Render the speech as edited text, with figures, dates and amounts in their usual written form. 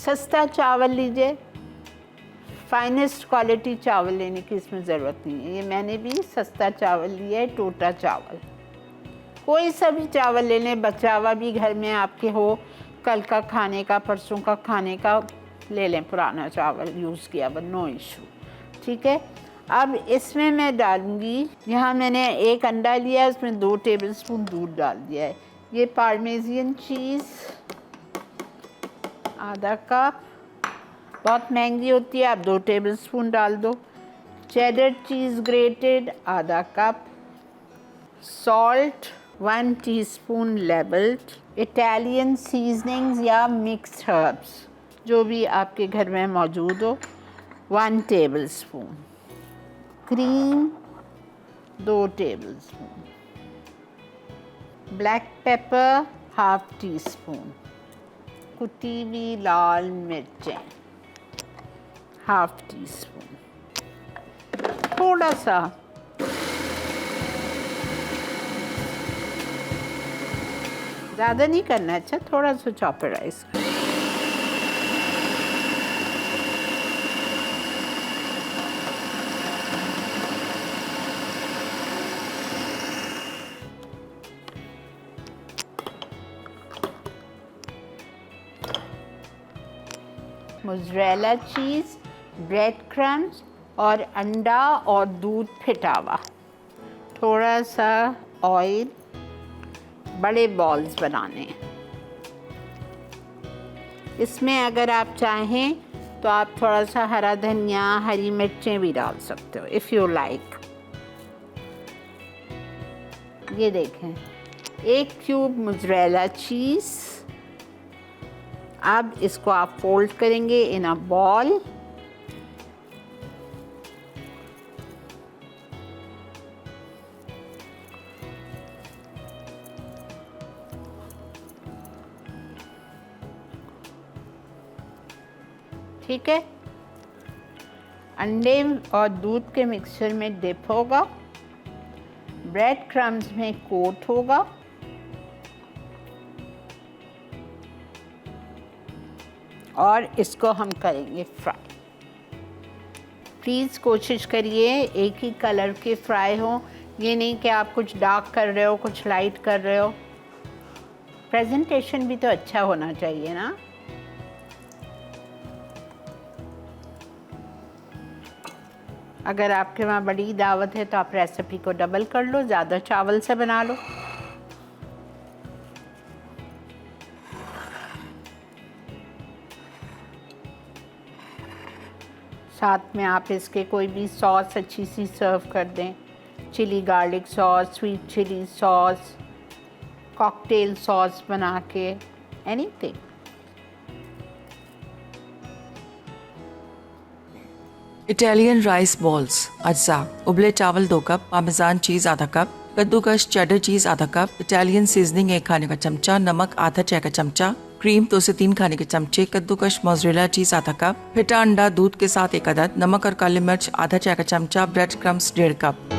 सस्ता चावल लीजिए, फाइनेस्ट क्वालिटी चावल लेने की इसमें ज़रूरत नहीं है। ये मैंने भी सस्ता चावल लिया है, टोटा चावल। कोई सा भी चावल ले लें, बचा हुआ भी घर में आपके हो, कल का खाने का, परसों का खाने का ले लें, पुराना चावल यूज़ किया हुआ, नो इशू। ठीक है, अब इसमें मैं डालूँगी, यहाँ मैंने एक अंडा लिया है, उसमें 2 टेबलस्पून दूध डाल दिया है। ये पार्मेजियन चीज़ आधा कप, बहुत महंगी होती है, आप 2 टेबलस्पून डाल दो। चेडर चीज़ ग्रेटेड आधा कप, salt 1 teaspoon levelled, Italian seasonings या मिक्स्ड हर्ब्स जो भी आपके घर में मौजूद हो 1 tablespoon, cream 2 tablespoon, black pepper half teaspoon, कुटी हुई लाल मिर्चें हाफ टीस्पून, थोड़ा सा ज़्यादा नहीं करना, अच्छा थोड़ा सा chopper rice. Mozzarella cheese, bread crumbs और अंडा और दूध फिटा हुआ, थोड़ा सा ऑयल, बड़े बॉल्स बनाने हैं। इसमें अगर आप चाहें तो आप थोड़ा सा हरा धनिया, हरी मिर्चें भी डाल सकते हो इफ़ यू लाइक। ये देखें, 1 क्यूब मोज़रेला चीज़। अब इसको आप फोल्ड करेंगे इन अ बॉल। ठीक है, अंडे और दूध के मिक्सचर में डिप होगा, ब्रेड क्रम्स में कोट होगा, और इसको हम करेंगे फ्राई। प्लीज़ कोशिश करिए एक ही कलर के फ्राई हो, ये नहीं कि आप कुछ डार्क कर रहे हो, कुछ लाइट कर रहे हो। प्रेजेंटेशन भी तो अच्छा होना चाहिए ना। अगर आपके वहाँ बड़ी दावत है तो आप रेसिपी को डबल कर लो, ज़्यादा चावल से बना लो। साथ में आप इसके कोई भी सॉस अच्छी सी सर्व कर दें, chilli garlic sauce, sweet chilli sauce, cocktail sauce बना के, एनीथिंग। इटालियन राइस बॉल्स अज्जा, उबले चावल 2 कप, पामेजान चीज़ आधा कप, कद्दूकस चेडर चीज़ आधा कप, इटालियन सीजनिंग 1 खाने का चमचा, नमक आधा चाय का चमचा, क्रीम 2 से 3 खाने के चमचे, कद्दूकस मोज़रेला चीज़ आधा कप, फिटा अंडा दूध के साथ 1 अदद, नमक और काली मिर्च आधा चाय का चमचा, ब्रेड क्रम्स 1.5 कप।